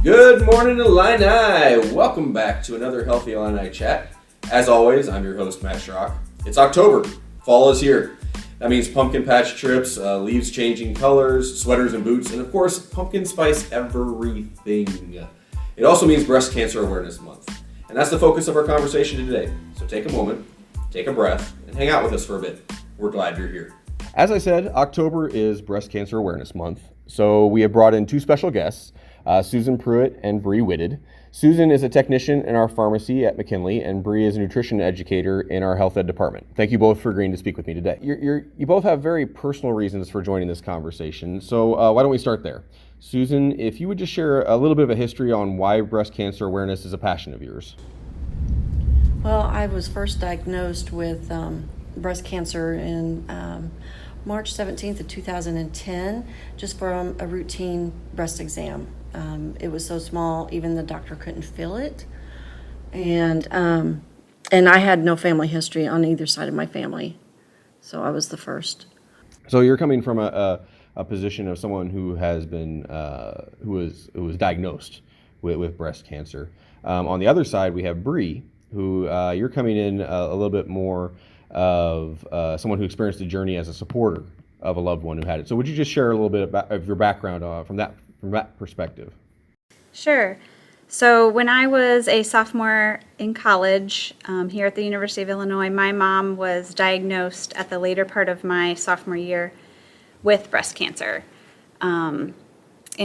Good morning, Illini! Welcome back to another Healthy Illini Chat. As always, I'm your host, Matt Schrock. It's October. Fall is here. That means pumpkin patch trips, leaves changing colors, sweaters and boots, and of course, pumpkin spice everything. It also means Breast Cancer Awareness Month. And that's the focus of our conversation today. So take a moment, take a breath, and hang out with us for a bit. We're glad you're here. As I said, October is Breast Cancer Awareness Month. So we have brought in two special guests, Susan Pruitt and Bree Whitted. Susan is a technician in our pharmacy at McKinley, and Bree is a nutrition educator in our health ed department. Thank you both for agreeing to speak with me today. You both have very personal reasons for joining this conversation, so why don't we start there? Susan, if you would just share a little bit of a history on why breast cancer awareness is a passion of yours. Well, I was first diagnosed with breast cancer in March 17th of 2010, just from a routine breast exam. It was so small, even the doctor couldn't feel it. And I had no family history on either side of my family. So I was the first. So you're coming from a position of someone who has been, who was diagnosed with breast cancer. On the other side, we have Bree, who you're coming in a little bit more of someone who experienced the journey as a supporter of a loved one who had it. So would you just share a little bit of your background from that perspective? Sure. So when I was a sophomore in college here at the University of Illinois, my mom was diagnosed at the later part of my sophomore year with breast cancer. And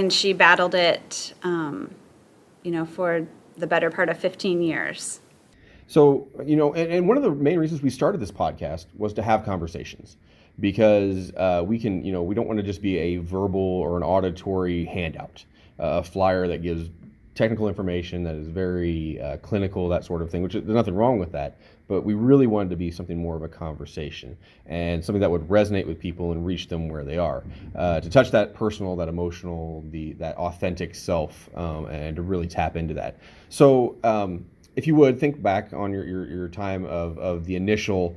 she battled it, for the better part of 15 years. So, and one of the main reasons we started this podcast was to have conversations, because we don't want to just be a verbal or an auditory handout, a flyer that gives technical information that is very clinical, that sort of thing, which there's nothing wrong with that, but we really wanted to be something more of a conversation and something that would resonate with people and reach them where they are, to touch that personal, that emotional, that authentic self, and to really tap into that. So if you would think back on your time of the initial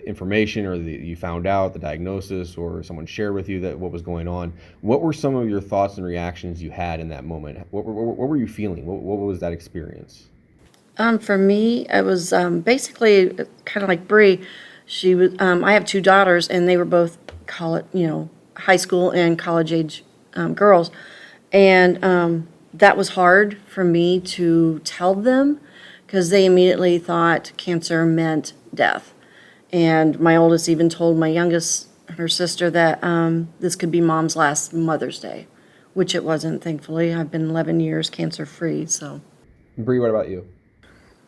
information, or you found out the diagnosis, or someone shared with you that what was going on, what were some of your thoughts and reactions you had in that moment? What were you feeling? What was that experience? For me, it was basically kind of like Bree. She was. I have two daughters, and they were both high school and college age girls, and that was hard for me to tell them, because they immediately thought cancer meant death. And my oldest even told my youngest, her sister, that this could be Mom's last Mother's Day, which it wasn't, thankfully. I've been 11 years cancer-free, so. Bree, what about you?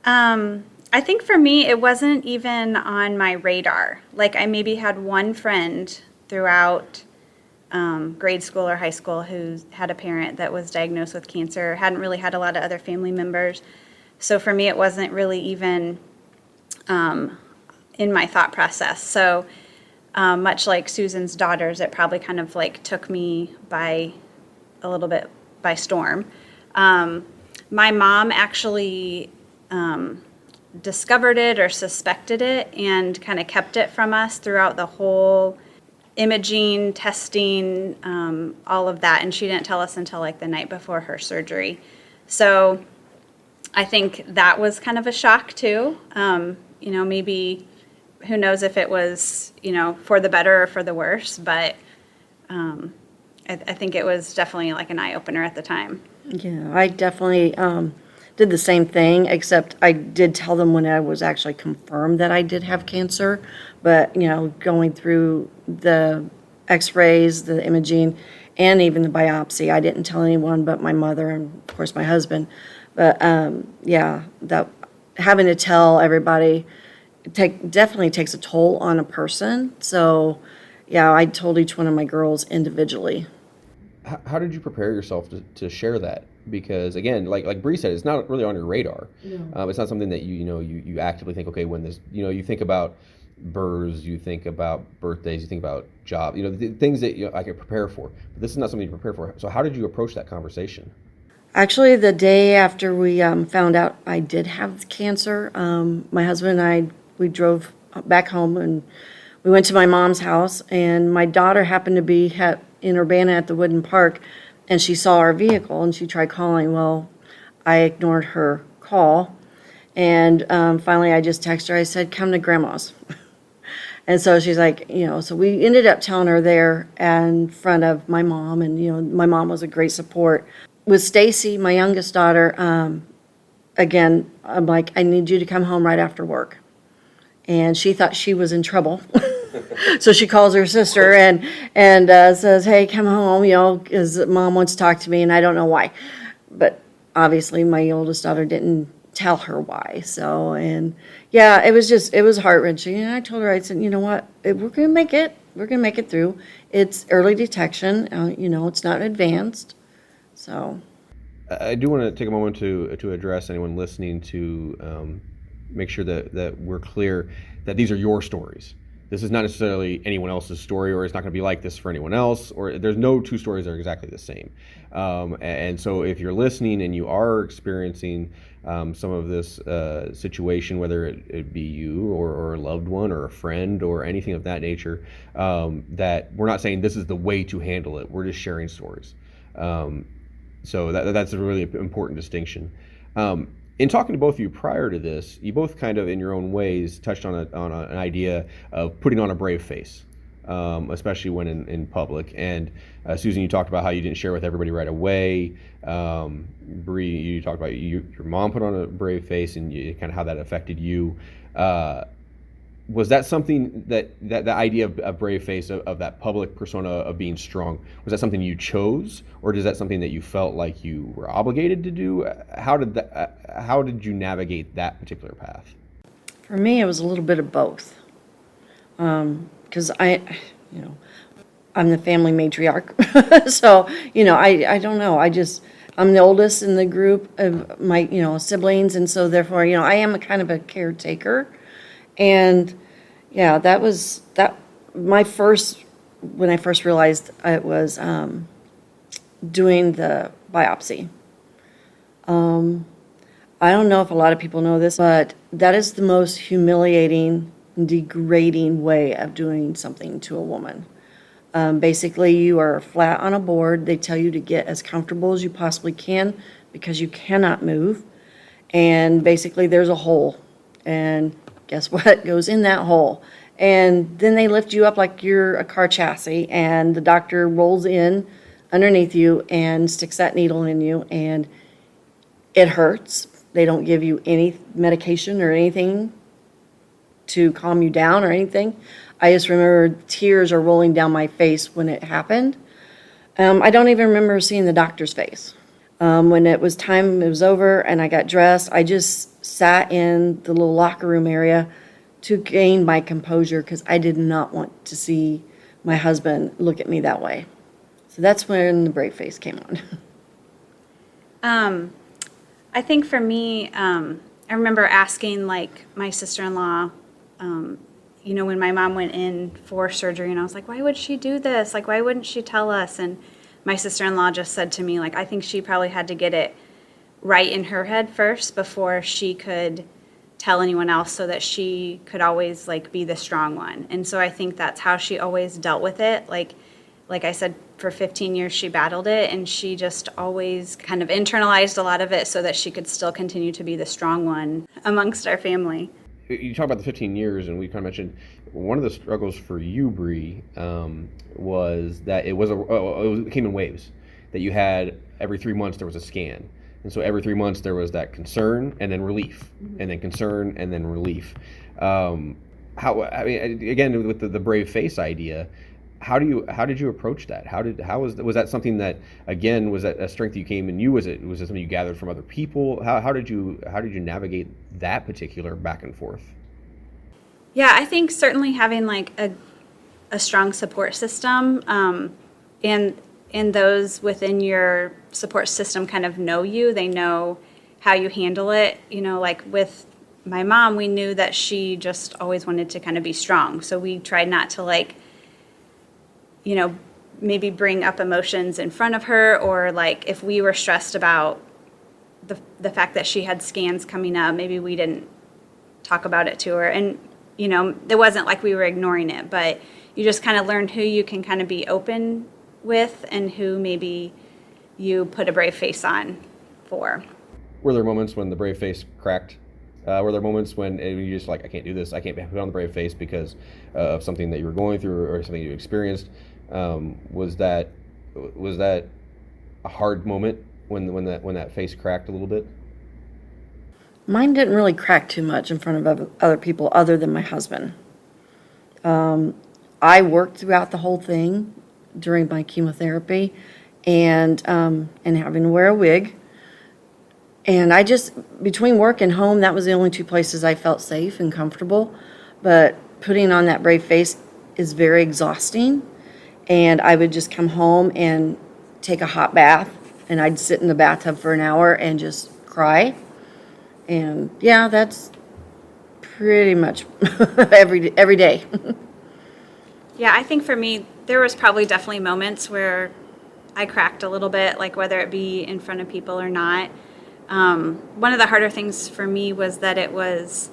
I think for me, it wasn't even on my radar. Like, I maybe had one friend throughout grade school or high school who had a parent that was diagnosed with cancer, hadn't really had a lot of other family members. So for me, it wasn't really even in my thought process. So much like Susan's daughters, it probably kind of like took me by a little bit by storm. My mom actually discovered it or suspected it and kind of kept it from us throughout the whole imaging, testing, all of that. And she didn't tell us until like the night before her surgery. So I think that was kind of a shock too. Maybe who knows if it was, for the better or for the worse, but I think it was definitely like an eye-opener at the time. Yeah, I definitely did the same thing, except I did tell them when I was actually confirmed that I did have cancer. But, going through the x-rays, the imaging, and even the biopsy, I didn't tell anyone but my mother and, of course, my husband. But, that having to tell everybody definitely takes a toll on a person. So, yeah, I told each one of my girls individually. How did you prepare yourself to share that? Because again, like Bree said, it's not really on your radar. No. It's not something that you actively think, okay, when this, you think about births, you think about birthdays, you think about job, the things that I could prepare for. But this is not something you prepare for. So how did you approach that conversation? Actually, the day after we found out I did have cancer, my husband and I, we drove back home, and we went to my mom's house, and my daughter happened to be in Urbana at the Wooden Park, and she saw our vehicle, and she tried calling. Well, I ignored her call, and finally I just texted her. I said, come to Grandma's. And so she's like, so we ended up telling her there in front of my mom, and, my mom was a great support. With Stacy, my youngest daughter, again, I'm like, I need you to come home right after work. And she thought she was in trouble. So she calls her sister and says, hey, come home, because Mom wants to talk to me, and I don't know why. But obviously my oldest daughter didn't tell her why. So, and yeah, it was heart-wrenching. And I told her, I said, you know what, we're going to make it. We're going to make it through. It's early detection. It's not advanced. So. I do want to take a moment to address anyone listening to make sure that we're clear that these are your stories. This is not necessarily anyone else's story, or it's not going to be like this for anyone else, or there's no two stories that are exactly the same. And so if you're listening and you are experiencing some of this situation, whether it be you or a loved one or a friend or anything of that nature, that we're not saying this is the way to handle it. We're just sharing stories. So that's a really important distinction. In talking to both of you prior to this, you both kind of, in your own ways, touched on an idea of putting on a brave face, especially when in public. And Susan, you talked about how you didn't share with everybody right away. Bree, you talked about your mom put on a brave face, and kind of how that affected you. Was that something that idea of a brave face, of that public persona of being strong, was that something you chose, or is that something that you felt like you were obligated to do? How did you navigate that particular path? For me, it was a little bit of both. Because I'm the family matriarch. So, I don't know. I'm the oldest in the group of my, siblings. And so therefore, I am a kind of a caretaker. And yeah, that was when I first realized it was doing the biopsy. I don't know if a lot of people know this, but that is the most humiliating, degrading way of doing something to a woman. Basically, you are flat on a board. They tell you to get as comfortable as you possibly can because you cannot move. And basically, there's a hole. And guess what goes in that hole? And then they lift you up like you're a car chassis, and the doctor rolls in underneath you and sticks that needle in you, and it hurts. They don't give you any medication or anything to calm you down or anything. I just remember tears are rolling down my face when it happened. I don't even remember seeing the doctor's face. When it was time, it was over, and I got dressed, I just sat in the little locker room area to gain my composure because I did not want to see my husband look at me that way. So that's when the brave face came on. I think for me, I remember asking like my sister-in-law, when my mom went in for surgery, and I was like, why would she do this? Like, why wouldn't she tell us? And my sister-in-law just said to me, like, I think she probably had to get it right in her head first before she could tell anyone else, so that she could always like be the strong one. And so I think that's how she always dealt with it. Like I said, for 15 years she battled it, and she just always kind of internalized a lot of it so that she could still continue to be the strong one amongst our family. You talk about the 15 years, and we kind of mentioned one of the struggles for you, Bree, was that it came in waves. That you had every 3 months there was a scan, and so every 3 months there was that concern and then relief, and then concern and then relief. Again, with the brave face idea, how did you approach that? Was that something that, again, was that a strength you came in you? Was it something you gathered from other people? How did you navigate that particular back and forth? Yeah, I think certainly having like a strong support system, and those within your support system kind of know you. They know how you handle it. Like with my mom, we knew that she just always wanted to kind of be strong. So we tried not to maybe bring up emotions in front of her, or like if we were stressed about the fact that she had scans coming up, maybe we didn't talk about it to her. And, it wasn't like we were ignoring it, but you just kind of learned who you can kind of be open with and who maybe you put a brave face on for. Were there moments when the brave face cracked? Were there moments when you just like, I can't do this, I can't put on the brave face because of something that you were going through or something you experienced? Was that a hard moment when that face cracked a little bit? Mine didn't really crack too much in front of other people other than my husband. I worked throughout the whole thing during my chemotherapy and having to wear a wig. And I just, between work and home, that was the only two places I felt safe and comfortable. But putting on that brave face is very exhausting. And I would just come home and take a hot bath, and I'd sit in the bathtub for an hour and just cry. And yeah, that's pretty much every day. Yeah, I think for me, there was probably definitely moments where I cracked a little bit, like whether it be in front of people or not. One of the harder things for me was that it was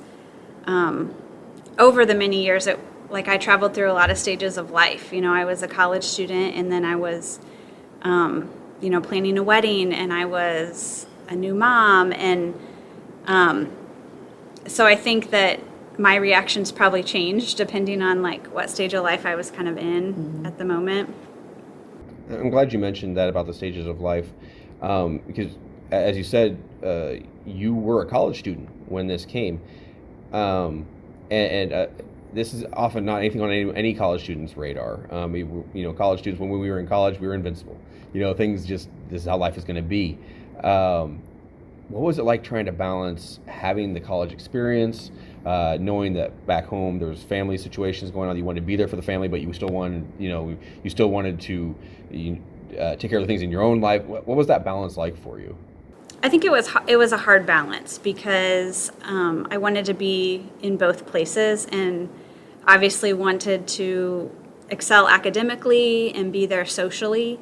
over the many years, I traveled through a lot of stages of life. You know, I was a college student, and then I was, planning a wedding, and I was a new mom. And so I think that my reactions probably changed depending on like what stage of life I was kind of in at the moment. I'm glad you mentioned that about the stages of life, because as you said, you were a college student when this came, and this is often not anything on any college student's radar. College students, when we were in college, we were invincible. Things just, this is how life is going to be. What was it like trying to balance having the college experience, knowing that back home there was family situations going on, you wanted to be there for the family, but you still wanted to take care of the things in your own life. What was that balance like for you? I think it was a hard balance because I wanted to be in both places and obviously wanted to excel academically and be there socially,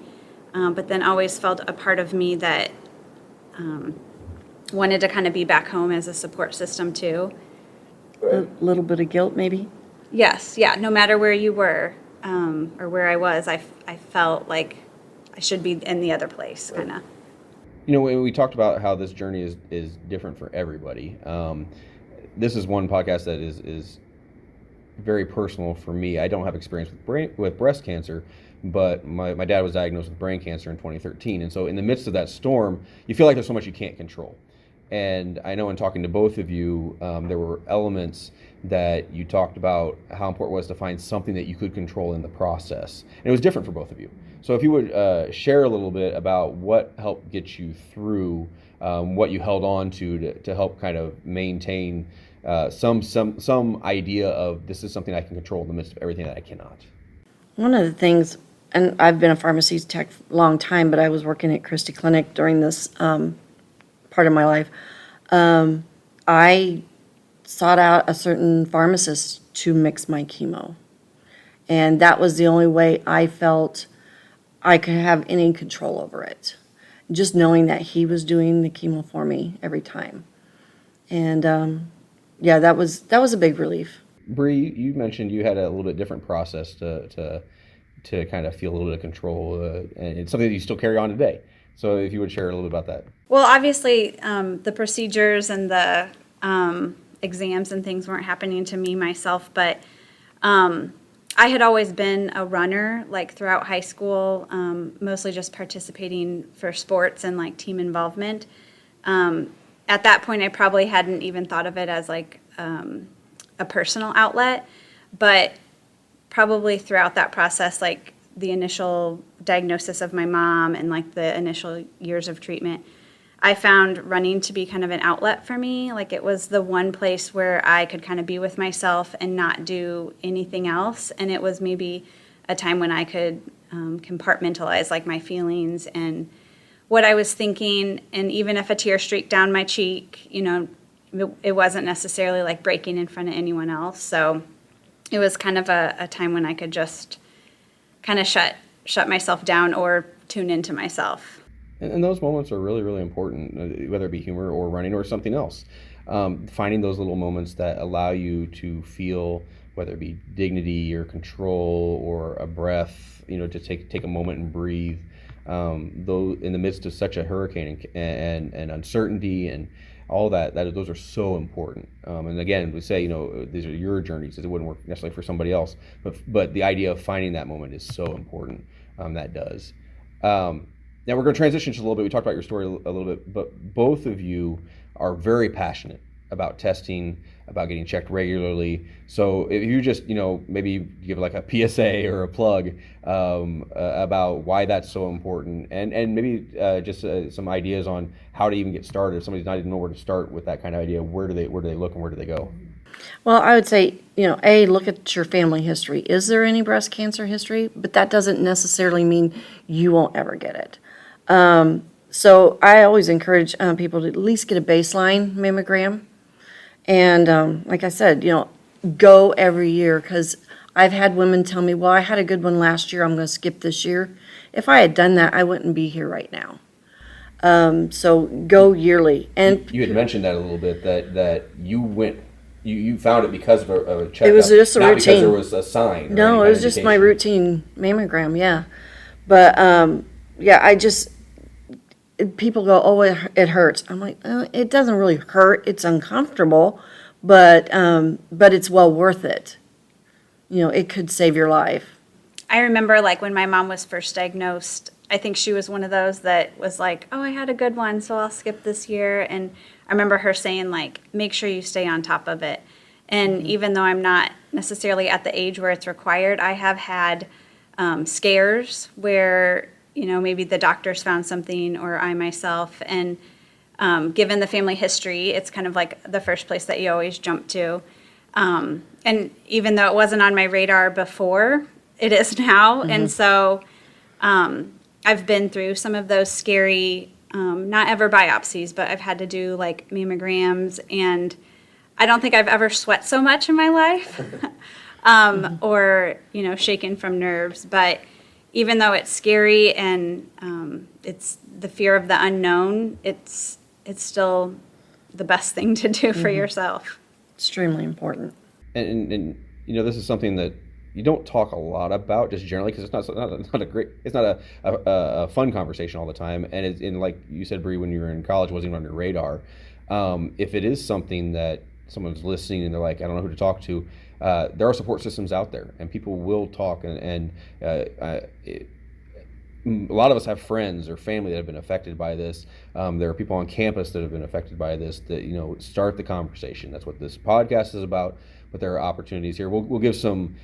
but then always felt a part of me that wanted to kind of be back home as a support system too. A little bit of guilt, maybe? Yes, yeah. No matter where you were or where I was, I felt like I should be in the other place, kind of. When we talked about how this journey is different for everybody, this is one podcast that is very personal for me. I don't have experience with breast cancer, but my dad was diagnosed with brain cancer in 2013. And so in the midst of that storm, you feel like there's so much you can't control. And I know in talking to both of you, there were elements that you talked about how important it was to find something that you could control in the process. And it was different for both of you. So if you would share a little bit about what helped get you through, what you held on to help kind of maintain some idea of this is something I can control in the midst of everything that I cannot. One of the things, and I've been a pharmacy tech a long time, but I was working at Christie Clinic during this part of my life. I sought out a certain pharmacist to mix my chemo. And that was the only way I felt I could have any control over it. Just knowing that he was doing the chemo for me every time. And that was a big relief. Bree, you mentioned you had a little bit different process to kind of feel a little bit of control, and it's something that you still carry on today. So if you would share a little bit about that. Well, obviously, the procedures and the exams and things weren't happening to me myself, but I had always been a runner, like throughout high school, mostly just participating for sports and like team involvement. At that point, I probably hadn't even thought of it as like a personal outlet, but probably throughout that process, like the initial diagnosis of my mom and like the initial years of treatment, I found running to be kind of an outlet for me. Like it was the one place where I could kind of be with myself and not do anything else. And it was maybe a time when I could compartmentalize like my feelings and what I was thinking. And even if a tear streaked down my cheek, it wasn't necessarily like breaking in front of anyone else. So it was kind of a time when I could just kind of shut myself down or tune into myself. And those moments are really, really important, whether it be humor or running or something else. Finding those little moments that allow you to feel, whether it be dignity or control or a breath, to take a moment and breathe. though in the midst of such a hurricane and uncertainty and all that those are so important. And again, we say, these are your journeys. It wouldn't work necessarily for somebody else, but the idea of finding that moment is so important. That does. Now we're going to transition just a little bit. We talked about your story a little bit, but both of you are very passionate about testing, about getting checked regularly. So if you just, maybe give like a PSA or a plug about why that's so important, and maybe just some ideas on how to even get started. If somebody's not even know where to start with that kind of idea, where do they look and where do they go? Well, I would say, look at your family history. Is there any breast cancer history? But that doesn't necessarily mean you won't ever get it. So I always encourage people to at least get a baseline mammogram. And like I said, go every year, because I've had women tell me, well, I had a good one last year, I'm going to skip this year. If I had done that, I wouldn't be here right now. So go yearly. And you had mentioned that a little bit, that you went, you found it because of a checkup. It was just a not routine. Because there was a sign. No, it was just my routine mammogram, yeah. But people go, oh, it hurts. I'm like, it doesn't really hurt. It's uncomfortable, but it's well worth it. It could save your life. I remember when my mom was first diagnosed, I think she was one of those that was like, oh, I had a good one, so I'll skip this year. And I remember her saying, make sure you stay on top of it. And even though I'm not necessarily at the age where it's required, I have had scares where, maybe the doctors found something or I myself. And given the family history, it's kind of like the first place that you always jump to. And even though it wasn't on my radar before, it is now. Mm-hmm. And so I've been through some of those scary, not ever biopsies, but I've had to do mammograms, and I don't think I've ever sweat so much in my life or, shaken from nerves. But even though it's scary and it's the fear of the unknown, it's still the best thing to do for yourself. Extremely important. And this is something that you don't talk a lot about just generally, because it's not a fun conversation all the time. And like you said, Bree, when you were in college, it wasn't even on your radar. If it is something that someone's listening and they're like, I don't know who to talk to, there are support systems out there, and people will talk. And a lot of us have friends or family that have been affected by this. There are people on campus that have been affected by this that, start the conversation. That's what this podcast is about. But there are opportunities here. We'll give some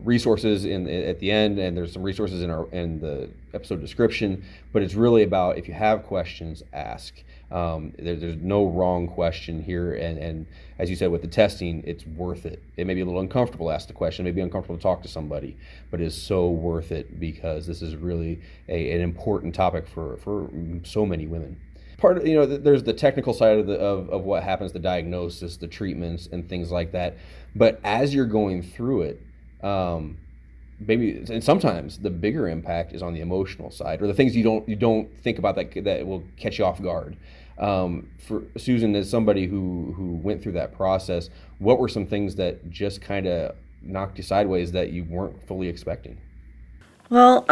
resources at the end, and there's some resources in the episode description. But it's really about, if you have questions, ask. There's no wrong question here, and as you said, with the testing, it's worth it. It may be a little uncomfortable to ask the question, it may be uncomfortable to talk to somebody, but it's so worth it, because this is really an important topic for so many women. Part of, there's the technical side of what happens, the diagnosis, the treatments, and things like that. But as you're going through it, maybe, and sometimes the bigger impact is on the emotional side, or the things you don't think about that will catch you off guard. For Susan, as somebody who went through that process, what were some things that just kind of knocked you sideways that you weren't fully expecting? Well,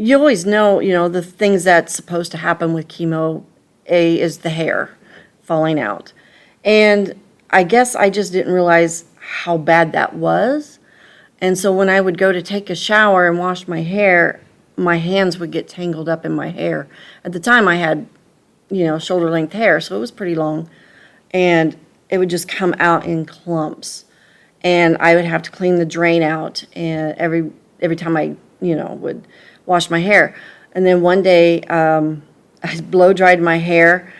you always know, the things that's supposed to happen with chemo. Is the hair falling out. And I guess I just didn't realize how bad that was. And so when I would go to take a shower and wash my hair, my hands would get tangled up in my hair. At the time I had, shoulder length hair, so it was pretty long. And it would just come out in clumps. And I would have to clean the drain out and every time I, would wash my hair. And then one day, I blow dried my hair,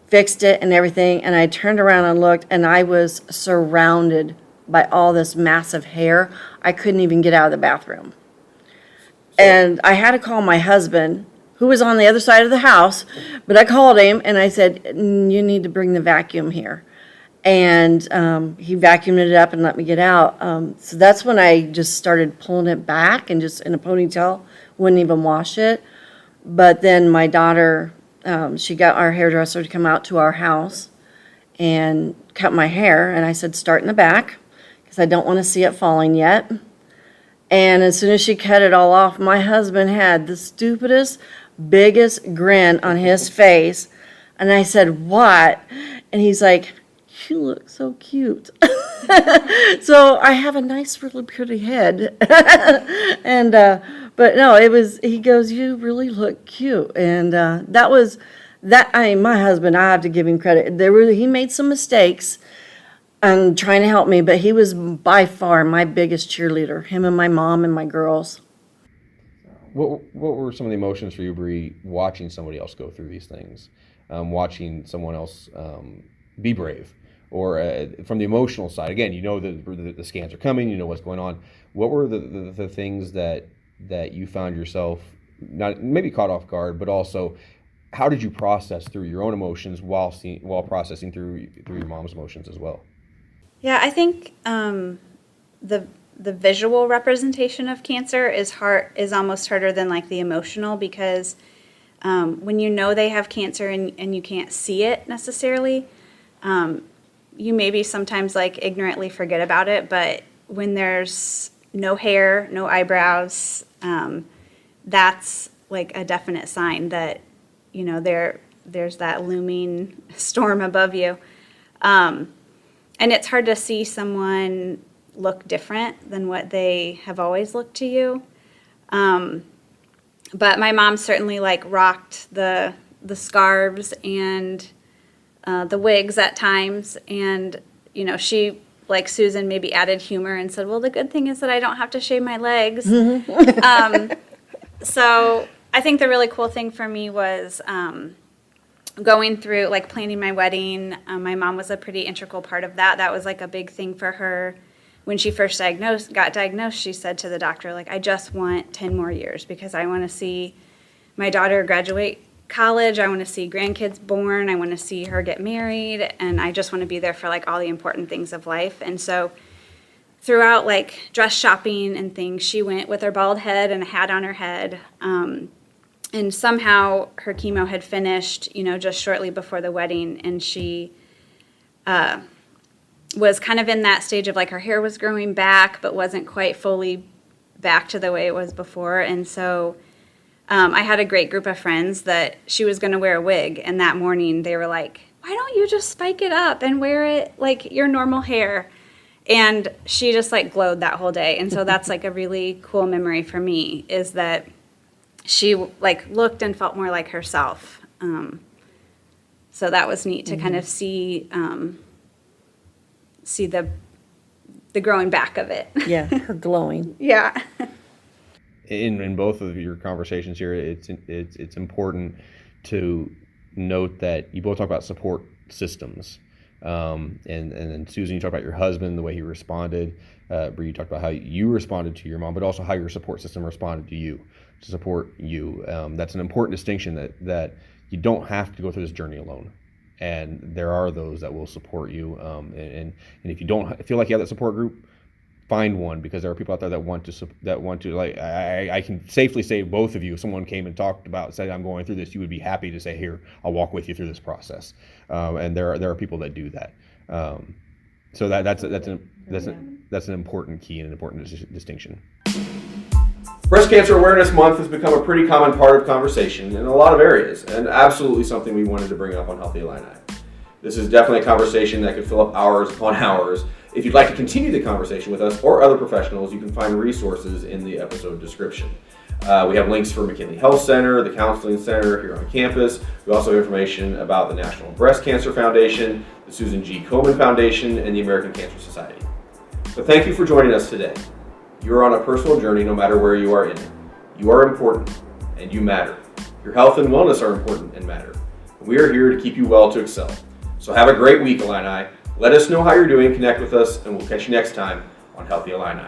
fixed it and everything, and I turned around and looked, and I was surrounded by all this massive hair. I couldn't even get out of the bathroom. And I had to call my husband, who was on the other side of the house, but I called him and I said, you need to bring the vacuum here. And he vacuumed it up and let me get out. So that's when I just started pulling it back and just in a ponytail, wouldn't even wash it. But then my daughter, she got our hairdresser to come out to our house and cut my hair. And I said, start in the back, because I don't want to see it falling yet. And as soon as she cut it all off, my husband had the stupidest, biggest grin on his face. And I said, "What?" And he's like, "You look so cute." So I have a nice, really pretty head. And, but no, he goes, "You really look cute." And that was, my husband, I have to give him credit. He made some mistakes and trying to help me, but he was by far my biggest cheerleader, him and my mom and my girls. What were some of the emotions for you, Bree, watching somebody else go through these things, watching someone else be brave, or from the emotional side? Again, you know the scans are coming, you know what's going on. What were the things that you found yourself not maybe caught off guard, but also how did you process through your own emotions while processing through your mom's emotions as well? Yeah, I think the visual representation of cancer is almost harder than like the emotional, because when you know they have cancer and you can't see it necessarily, you maybe sometimes like ignorantly forget about it. But when there's no hair, no eyebrows, that's like a definite sign that, you know, there's that looming storm above you. And it's hard to see someone look different than what they have always looked to you. But my mom certainly like rocked the scarves and the wigs at times. And, you know, she, like Susan, maybe added humor and said, "Well, the good thing is that I don't have to shave my legs." So I think the really cool thing for me was going through, like, planning my wedding. My mom was a pretty integral part of that. That was like a big thing for her. When she first got diagnosed, she said to the doctor, like, "I just want 10 more years because I want to see my daughter graduate college. I want to see grandkids born. I want to see her get married. And I just want to be there for like all the important things of life." And so throughout like dress shopping and things, she went with her bald head and a hat on her head. And somehow her chemo had finished, you know, just shortly before the wedding. And she was kind of in that stage of like her hair was growing back, but wasn't quite fully back to the way it was before. And so I had a great group of friends that she was going to wear a wig. And that morning they were like, "Why don't you just spike it up and wear it like your normal hair?" And she just like glowed that whole day. And so that's like a really cool memory for me, is that she like looked and felt more like herself. So that was neat to kind of see the growing back of it. Yeah, her glowing. Yeah. In both of your conversations here, it's important to note that you both talk about support systems. And then Susan, you talked about your husband, the way he responded. Bree, you talked about how you responded to your mom, but also how your support system responded to you, to support you. That's an important distinction, that you don't have to go through this journey alone. And there are those that will support you. And if you don't feel like you have that support group, find one, because there are people out there that want to like, I can safely say both of you, if someone came and said, "I'm going through this," you would be happy to say, "Here, I'll walk with you through this process." And there are people that do that. So that's an important key and an important distinction. Breast Cancer Awareness Month has become a pretty common part of conversation in a lot of areas, and absolutely something we wanted to bring up on Healthy Illini. This is definitely a conversation that could fill up hours upon hours. If you'd like to continue the conversation with us or other professionals, you can find resources in the episode description. We have links for McKinley Health Center, the Counseling Center here on campus. We also have information about the National Breast Cancer Foundation, the Susan G. Komen Foundation, and the American Cancer Society. So thank you for joining us today. You are on a personal journey no matter where you are in it. You are important, and you matter. Your health and wellness are important and matter. We are here to keep you well to excel. So have a great week, Illini. Let us know how you're doing, connect with us, and we'll catch you next time on Healthy Illini.